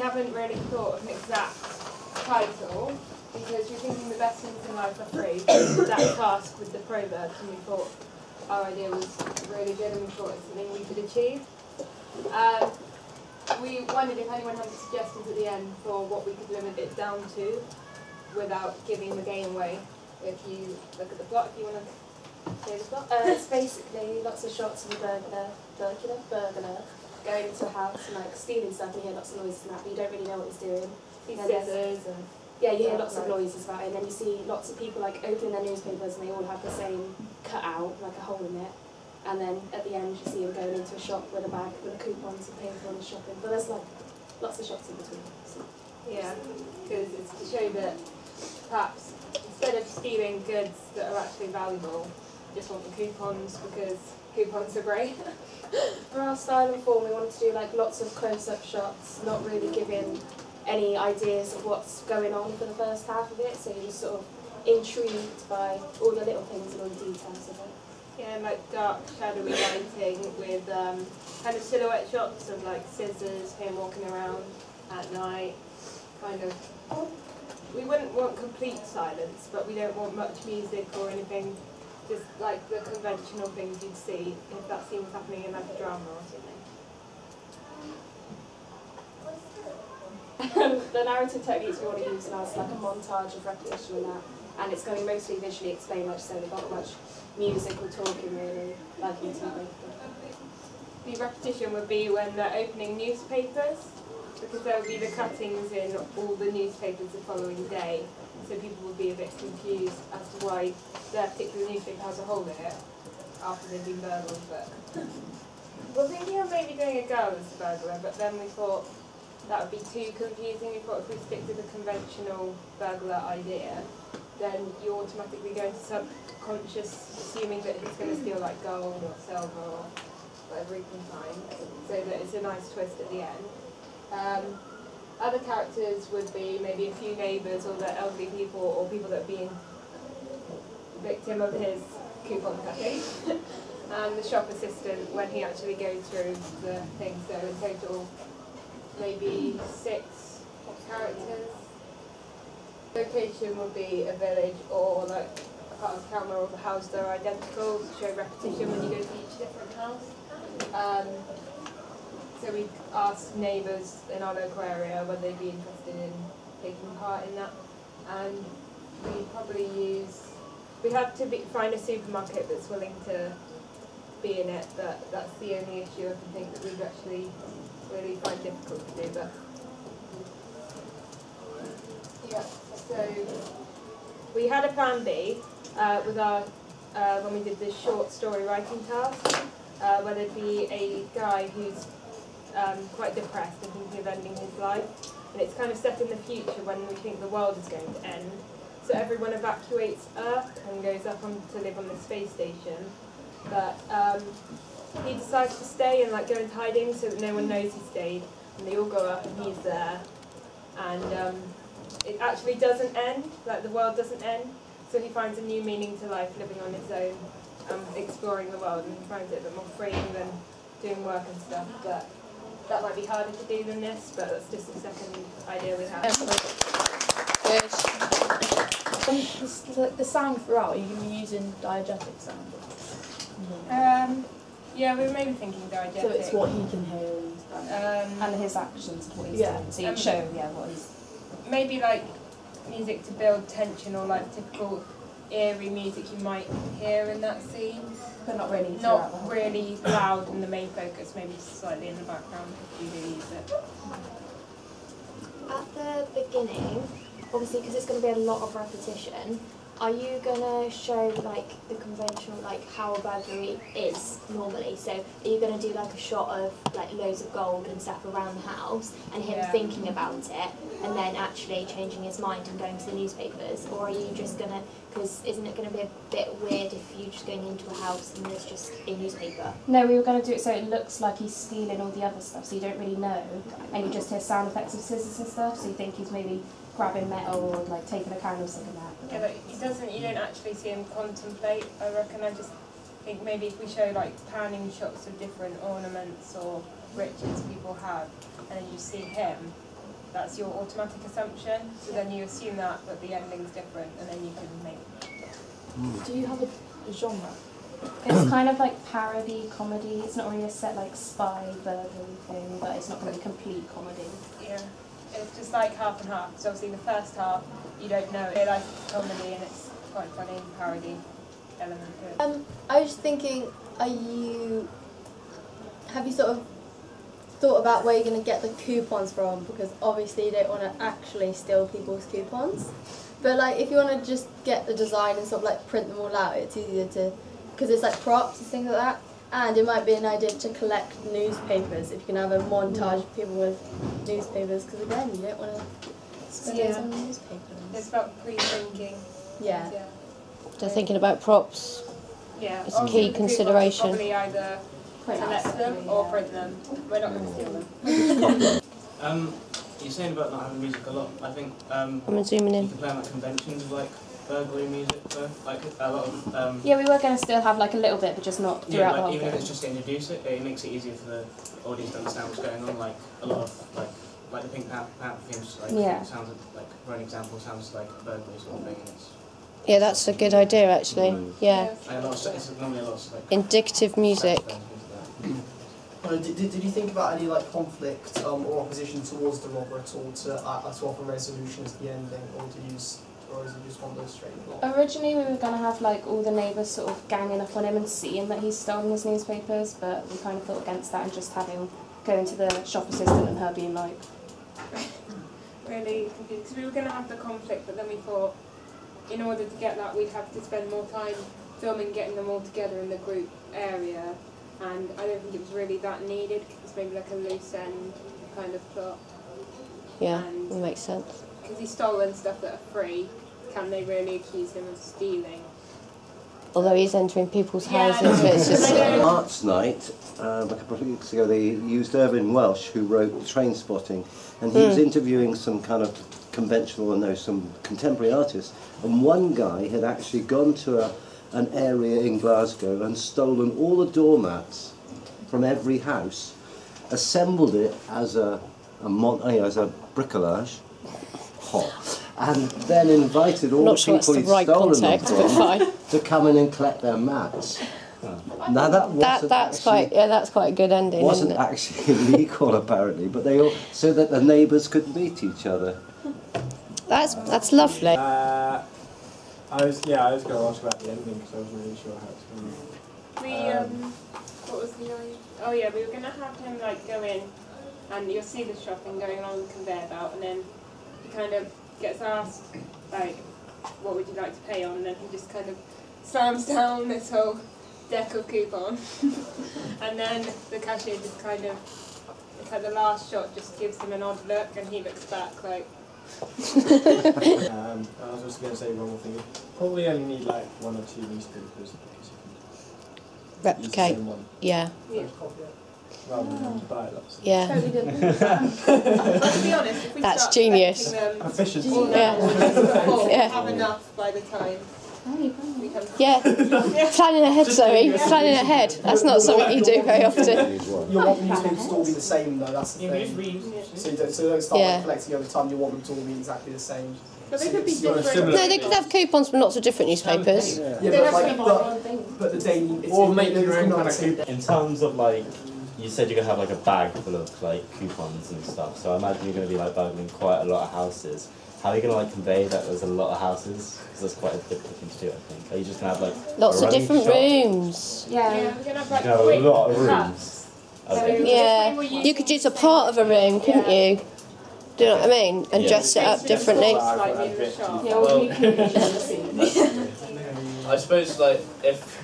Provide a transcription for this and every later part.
haven't really thought of an exact title because we're thinking the best things in life are free. That task with the proverbs, and we thought our idea was really good and we thought it's something we could achieve. We wondered if anyone had suggestions at the end for what we could limit it down to without giving the game away. If you look at the plot, if you want to say the plot. It's basically lots of shots of a burglar going into a house and like stealing stuff. You hear lots of noises and that, but you don't really know what he's doing. Scissors and yeah, you hear lots of noises about it, and then you see lots of people like opening their newspapers and they all have the same cut out, like a hole in it. And then at the end you see him going into a shop with a bag with the coupons and paying for all his shopping. But there's like lots of shots in between. So. Yeah, because it's to show that perhaps instead of stealing goods that are actually valuable, you just want the coupons because coupons are great. For our style and form, we wanted to do like lots of close-up shots, not really giving any ideas of what's going on for the first half of it, so you're just sort of intrigued by all the little things and all the details of it. Yeah, like dark, shadowy lighting with kind of silhouette shots of like scissors, him walking around at night, kind of. We wouldn't want complete silence, but we don't want much music or anything, just like the conventional things you'd see if that scene was happening in like a drama or something. The narrative techniques we want to use now is like a montage of repetition and that, and it's going to be mostly visually explained, like so not much music or talking really, like in TV. The repetition would be when they're opening newspapers, because there would be the cuttings in all the newspapers the following day, so people would be a bit confused as to why their particular newspaper has a hole in it after they've been burgled. But we're thinking of maybe doing a girl as a burglar, but then we thought that would be too confusing. We thought if we stick to the conventional burglar idea, then you automatically go into subconscious assuming that he's going to steal like gold or silver or whatever he can find, so that it's a nice twist at the end. Other characters would be maybe a few neighbours or the elderly people or people that are being victim of his coupon cutting. And the shop assistant when he actually goes through the thing, so in total maybe 6 characters. Location would be a village or like a part of town where all the houses are identical to show repetition when you go to each different house. So we asked neighbours in our local area whether they'd be interested in taking part in that, and we have to find a supermarket that's willing to be in it, but that's the only issue I can think that we'd actually really find difficult to do. But yeah, so we had a plan B with our when we did this short story writing task, where there'd be a guy who's quite depressed and thinking of ending his life, and it's kind of set in the future when we think the world is going to end. So everyone evacuates Earth and goes up to live on the space station, but he decides to stay and like go into hiding so that no one knows he stayed, and they all go up and he's there, and it actually doesn't end, like the world doesn't end, so he finds a new meaning to life living on his own, exploring the world, and he finds it a bit more freeing than doing work and stuff. But that might be harder to do than this, but that's just the second idea we have. Good. The sound throughout, are you going to be using diegetic sound? Yeah, we were maybe thinking diegetic. So it's what he can hear and his actions of what he's doing. So you'd show what he's... Maybe like music to build tension, or like typical eerie music you might hear in that scene. But not really really loud in the main focus, maybe slightly in the background if you do use it. At the beginning, obviously because it's going to be a lot of repetition, are you going to show like the conventional, like how a burglary is normally? So are you going to do like a shot of like loads of gold and stuff around the house and him thinking about it and then actually changing his mind and going to the newspapers? Or are you just going to, because isn't it going to be a bit weird if you're just going into a house and there's just a newspaper? No, we were going to do it so it looks like he's stealing all the other stuff, so you don't really know, and you just hear sound effects of scissors and stuff, so you think he's maybe grabbing metal or like taking a candlestick and that. Yeah, but you don't actually see him contemplate, I reckon. I just think maybe if we show like panning shots of different ornaments or riches people have, and then you see him, that's your automatic assumption. So then you assume that, but the ending's different, and then you can make. Do you have a genre? It's kind of like parody comedy. It's not really a set like spy burglary thing, but it's not going to be complete comedy. Yeah, it's just like half and half. So obviously the first half you don't know it like comedy, and it's quite funny parody element to it. I was thinking, have you sort of thought about where you're going to get the coupons from? Because obviously you don't want to actually steal people's coupons. But like, if you want to just get the design and sort of like print them all out, it's easier to, because it's like props and things like that. And it might be an idea to collect newspapers, if you can have a montage of people with newspapers, because again, you don't want to spend those on newspapers. It's about pre-thinking. Yeah. So thinking about props. Yeah. It's a key consideration. Probably either collect them or print them. We're not going to steal them. You're saying about not having music a lot. I think I'm zooming in. you can play on like conventions of like burglary music, though. Like a lot of. Yeah, we were going to still have like a little bit, but just not throughout Yeah, the whole like even if thing. it's just to introduce it, it makes it easier for the audience to understand what's going on. Like a lot of like the Pink Panther themes, like sounds like for an example, sounds like a burglary sort of thing. And it's, Yeah, that's a good idea actually. Yeah. and a lot of, it's normally a lot of like Indicative music. Did you think about any like conflict or opposition towards the robber at all to offer resolution as the ending, or is it just one of those straight blocks? Originally, we were going to have like all the neighbours sort of ganging up on him and seeing that he's stolen his newspapers, but we kind of thought against that and just having going to the shop assistant and her being like, Really confused. Because we were going to have the conflict, but then we thought, in order to get that, we'd have to spend more time filming, getting them all together in the group area. And I don't think it was really that needed, because it's maybe like a loose end kind of plot. Yeah, And that makes sense. because he's stolen stuff that are free, can they really accuse him of stealing? Although he's entering people's Yeah, houses, so it's just. Arts Night, a couple of weeks ago, they used Irvin Welsh, who wrote Train Spotting, and he was interviewing some kind of conventional, some contemporary artists, and one guy had actually gone to an area in Glasgow and stolen all the doormats from every house, assembled it as a bricolage, and then invited all Not the sure that's people the he'd right stolen them context, but fine. from to come in and collect their mats. Now That's quite a good ending. Wasn't isn't it? actually illegal apparently, but they all so that the neighbours could meet each other. That's lovely. I was going to ask about the ending because I wasn't really sure how it's going to. What was the idea? Oh yeah, we were going to have him like go in, and you'll see the shopping going along the conveyor belt, and then he kind of gets asked like, what would you like to pay on, and then he just kind of slams down this whole deck of coupon, and then the cashier just kind of, it's like the last shot just gives him an odd look, and he looks back like. I was just going to say one more thing. Probably only need like one or two newspapers because you can Replicate. use the same one Yeah. rather than buy lots. Yeah. Totally different. Let's be honest, if we That's start genius. collecting them Efficiency. all Yeah. we'll Yeah. have enough by the time we come. Yeah. Planning ahead, Zoe. Planning ahead. That's not something you do very often. You want the newspapers to all be the same though, that's the thing. So you don't start like, collecting over time, you want them to all be exactly the same. But they could be Sort of different. similar. No, they could have coupons from lots of different newspapers. Yeah, They but have like, to be one thing. but the daily, it's Or make your own not kind the of same. coupon. In terms of like, you said you're going to have like a bag full of like coupons and stuff, so I imagine you're going to be like burgling quite a lot of houses. How are you going to like convey that there's a lot of houses? Because that's quite a difficult thing to do, I think. Are you just going to have like Lots a of running different shop? rooms. Yeah, we're going to have like You're going to have a lot of quick rooms. Okay. Yeah. You could use a part of a room, couldn't you? Do you know what I mean? And Yeah. dress it up differently. Slightly in the shop. yeah, well, you can I suppose like if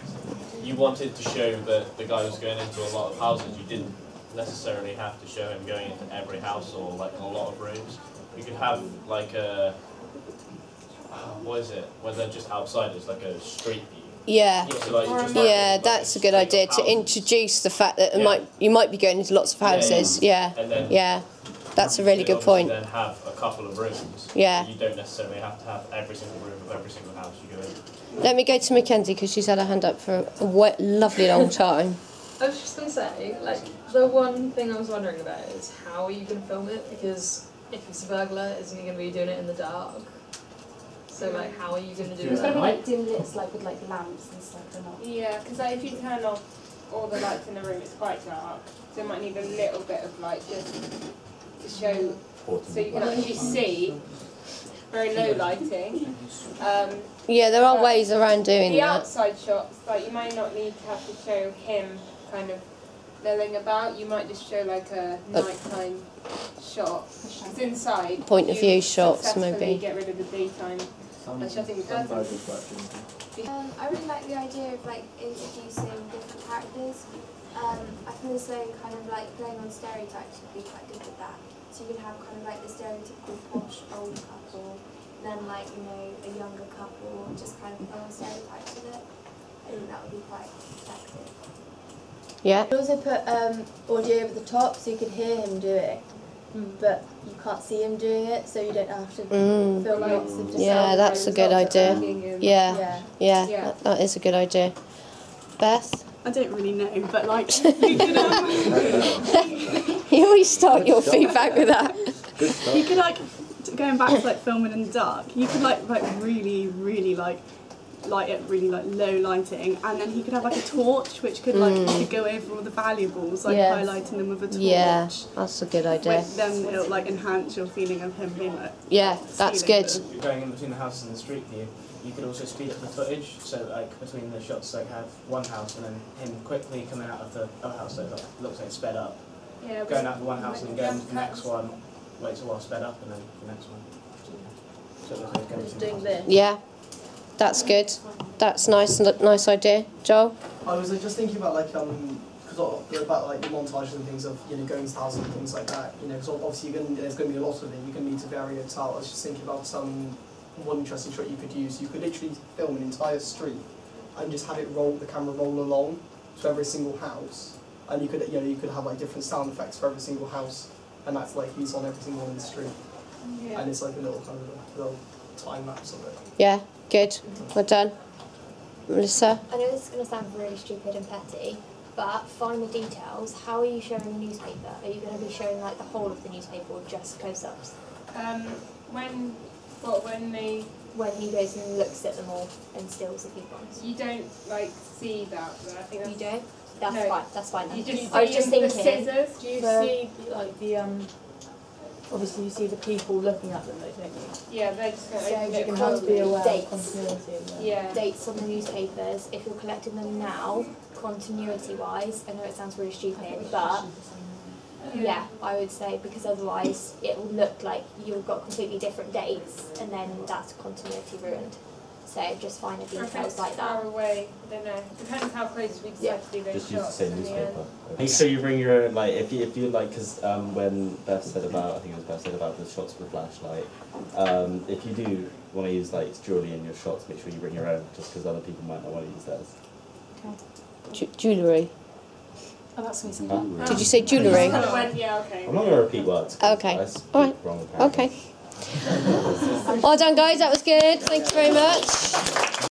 you wanted to show that the guy was going into a lot of houses, you didn't necessarily have to show him going into every house or like a lot of rooms. You could have like a what is it? Where they're just outsiders, like a street view. Yeah. So, like, you just Yeah, have, like, that's a good idea to houses. introduce the fact that Yeah. you might be going into lots of houses. Yeah. And then Yeah. That's a really you good obviously point. Then have a couple of rooms. Yeah. You don't necessarily have to have every single room of every single house you go in. Let me go to Mackenzie because she's had her hand up for a lovely long time. I was just going to say, like, the one thing I was wondering about is how are you going to film it? Because if it's a burglar, isn't he going to be doing it in the dark? So like, how are you going to do It's that? going to be like dim lit, like with like lamps and stuff, or not? Yeah, because like, if you turn off all the lights in the room, it's quite dark. So it might need a little bit of light just to show, so you can actually see. Very low lighting. Yeah, there are ways around doing the that. outside shots, like you might not need to have to show him kind of milling about. You might just show like a nighttime shot. It's inside. Point of you view shots, successfully maybe. Get rid of the daytime shutting the curtains. I really like the idea of like introducing different characters. I feel as though kind of like playing on stereotypes would be quite good with that. So you could have kind of like the stereotypical posh old couple, then like, you know, a younger couple, just kind of play on stereotypes with it. I think that would be quite effective. Yeah. You also put audio over the top so you could hear him do it, but you can't see him doing it, so you don't have to film lots of just Yeah, that's a good idea. Yeah, that is a good idea. Beth? I don't really know, but like you always start your feedback with that. You could like, going back to like filming in the dark, you could like really like light it really like low lighting, and then he could have like a torch which could like you could go over all the valuables, like highlighting them with a torch. Yeah, that's a good idea. Then it'll like enhance your feeling of him being like. Yeah, that's good. You're going in between the houses and the street view. You could also speed up the footage, so like between the shots, like have one house and then him quickly coming out of the other house, so it looks like it's sped up. Yeah, going out of the one house and then going to the next one, waits a while, sped up, and then the next one. So it looks like it's going between the houses. Yeah, that's good. That's nice. Nice idea, Joel. I was just thinking about like about like the montages and things of going to houses and things like that. You know, because obviously there's going to be a lot of it. You're going to need to vary it out. I was just thinking about one interesting trick you could use. You could literally film an entire street and just have it the camera roll along to every single house, and you could have like different sound effects for every single house, and that's like used on every single one in the street. Yeah. And it's like a little kind of a little time lapse of it. Yeah, good. Well done. Melissa? I know this is going to sound really stupid and petty, but find the details. How are you showing the newspaper? Are you going to be showing like the whole of the newspaper or just close-ups? When he goes and looks at them all and steals the coupons. You don't like see that, but I think that's... You don't? That's no. fine. That's fine. You just I was just thinking. The scissors. Do you see like the obviously you see the people looking at them, though, don't you? Yeah, they're just going to you can have to be aware dates. of continuity of them. Yeah. Dates on the newspapers. If you're collecting them now, continuity-wise, I know it sounds really stupid, but yeah, I would say, because otherwise it will look like you've got completely different dates, and then that's continuity ruined. So just find the details like that. Far away, I don't know. Depends how close we decide to do those Just use the shots same in the newspaper. end. Make sure you bring your own, like, if you like, because when Beth said about, I think it was Beth said about the shots with the flashlight, if you do want to use, like, jewellery in your shots, make sure you bring your own, just because other people might not want to use theirs. Okay. Jewellery. Oh, that's amazing. Huh? Did you say jewellery? Yeah, okay. I'm not going to repeat words. Okay. All right. Wrong, okay. Well done, guys. That was good. Thank you very much.